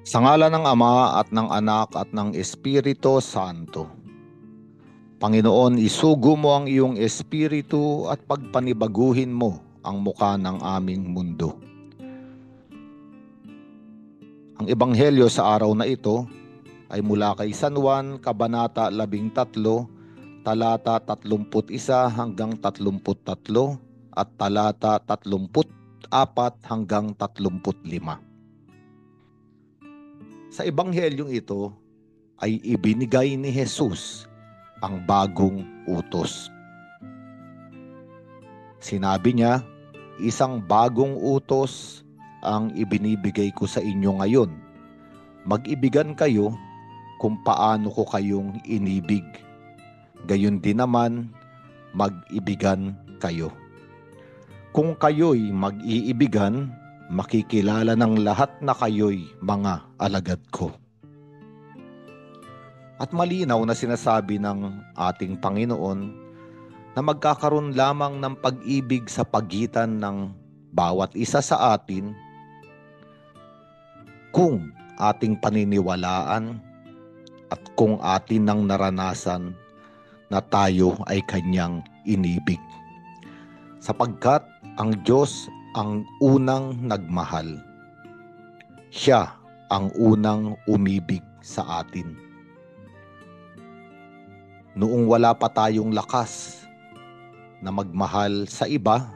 Sa ngalan ng Ama at ng Anak at ng Espiritu Santo. Panginoon, isugo mo ang iyong espiritu at pagpanibaguhin mo ang muka ng aming mundo. Ang ebanghelyo sa araw na ito ay mula kay San Juan, Kabanata 13, talata 31 hanggang 33 at talata 34 hanggang 35. Sa ebanghelyong ito ay ibinigay ni Jesus ang bagong utos. Sinabi niya, isang bagong utos ang ibinibigay ko sa inyo ngayon. Mag-ibigan kayo kung paano ko kayong inibig. Gayon din naman, mag-ibigan kayo. Kung kayo'y mag-iibigan, makikilala ng lahat na kayo'y mga alagad ko. At malinaw na sinasabi ng ating Panginoon na magkakaroon lamang ng pag-ibig sa pagitan ng bawat isa sa atin kung ating paniniwalaan at kung atin nang naranasan na tayo ay kanyang inibig. Sapagkat ang Diyos ang unang nagmahal. Siya ang unang umibig sa atin. Noong wala pa tayong lakas na magmahal sa iba,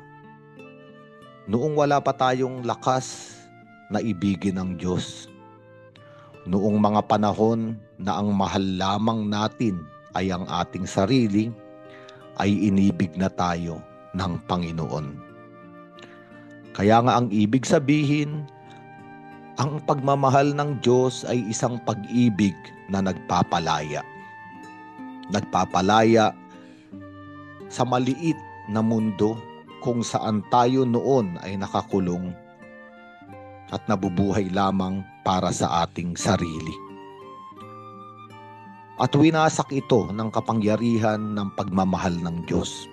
noong wala pa tayong lakas na ibigin ang Diyos, noong mga panahon na ang mahal lamang natin ay ang ating sarili, ay inibig na tayo ng Panginoon. Kaya nga ang ibig sabihin, ang pagmamahal ng Diyos ay isang pag-ibig na nagpapalaya. Nagpapalaya sa maliit na mundo kung saan tayo noon ay nakakulong at nabubuhay lamang para sa ating sarili. At winasak ito ng kapangyarihan ng pagmamahal ng Diyos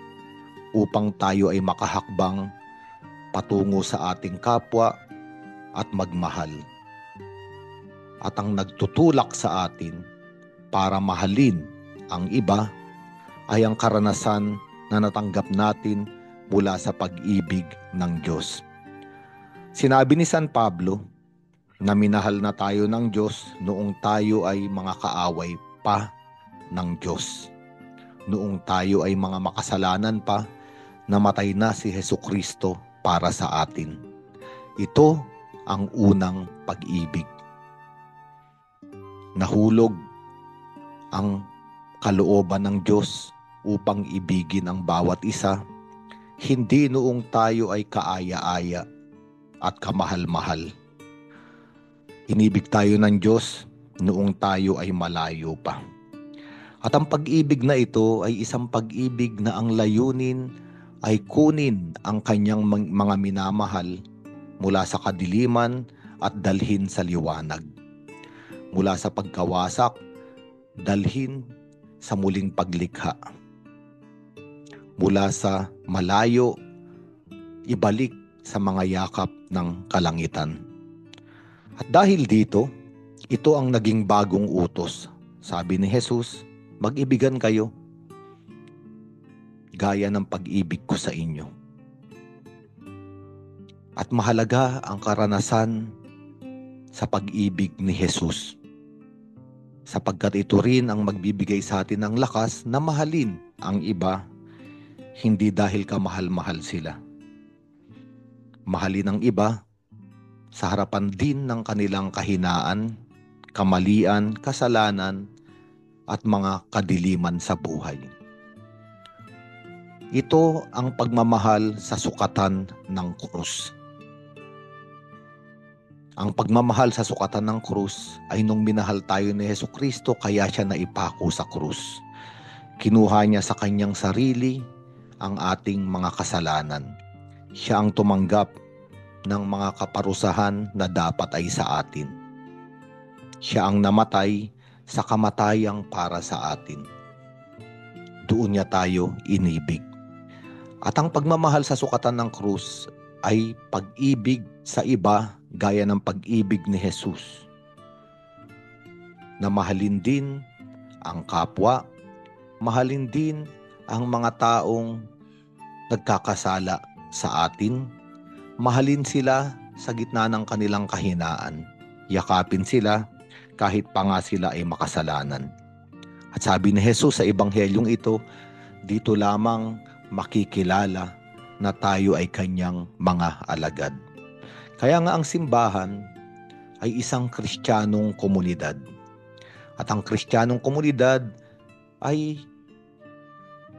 upang tayo ay makahakbang patungo sa ating kapwa at magmahal. At ang nagtutulak sa atin para mahalin ang iba ay ang karanasan na natanggap natin mula sa pag-ibig ng Diyos. Sinabi ni San Pablo na minahal na tayo ng Diyos noong tayo ay mga kaaway pa ng Diyos. Noong tayo ay mga makasalanan pa, namatay na si Hesukristo para sa atin. Ito ang unang pag-ibig. Nahulog ang kalooban ng Diyos upang ibigin ang bawat isa, hindi noong tayo ay kaaya-aya at kamahal-mahal. Inibig tayo ng Diyos noong tayo ay malayo pa. At ang pag-ibig na ito ay isang pag-ibig na ang layunin ay kunin ang kanyang mga minamahal mula sa kadiliman at dalhin sa liwanag. Mula sa pagkawasak, dalhin sa muling paglikha. Mula sa malayo, ibalik sa mga yakap ng kalangitan. At dahil dito, ito ang naging bagong utos. Sabi ni Jesus, mag-ibigan kayo gaya ng pag-ibig ko sa inyo. At mahalaga ang karanasan sa pag-ibig ni Jesus, sapagkat ito rin ang magbibigay sa atin ng lakas na mahalin ang iba, hindi dahil kamahal-mahal sila. Mahalin ang iba sa harapan din ng kanilang kahinaan, kamalian, kasalanan, at mga kadiliman sa buhay. Ito ang pagmamahal sa sukatan ng krus. Ang pagmamahal sa sukatan ng krus ay nung minahal tayo ni Hesukristo, kaya siya naipako sa krus. Kinuha niya sa kanyang sarili ang ating mga kasalanan. Siya ang tumanggap ng mga kaparusahan na dapat ay sa atin. Siya ang namatay sa kamatayang para sa atin. Doon niya tayo inibig. At ang pagmamahal sa sukatan ng krus ay pag-ibig sa iba gaya ng pag-ibig ni Jesus. na mahalin din ang kapwa, mahalin din ang mga taong nagkakasala sa atin, mahalin sila sa gitna ng kanilang kahinaan, yakapin sila kahit pa nga sila ay makasalanan. At sabi ni Jesus sa ebanghelyong ito, dito lamang makikilala na tayo ay kanyang mga alagad. Kaya nga ang simbahan ay isang Kristiyanong komunidad. At ang Kristiyanong komunidad ay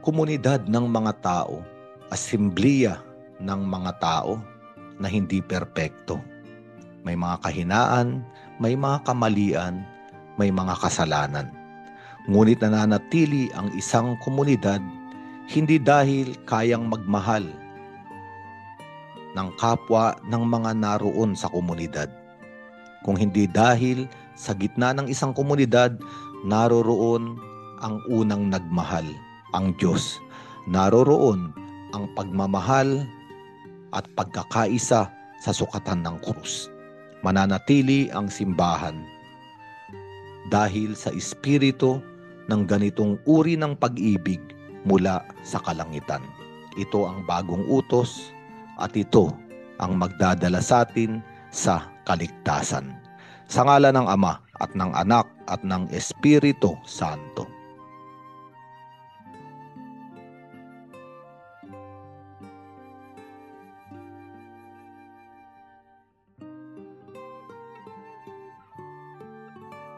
komunidad ng mga tao, asemblea ng mga tao na hindi perpekto. May mga kahinaan, may mga kamalian, may mga kasalanan. Ngunit nananatili ang isang komunidad hindi dahil kayang magmahal ng kapwa ng mga naroon sa komunidad, kung hindi dahil sa gitna ng isang komunidad naroroon ang unang nagmahal, ang Diyos. Naroroon ang pagmamahal at pagkakaisa sa sukatan ng krus. Mananatili ang simbahan dahil sa espiritu ng ganitong uri ng pag-ibig mula sa kalangitan. Ito ang bagong utos at ito ang magdadala sa atin sa kaligtasan. Sa ngalan ng Ama at ng Anak at ng Espiritu Santo.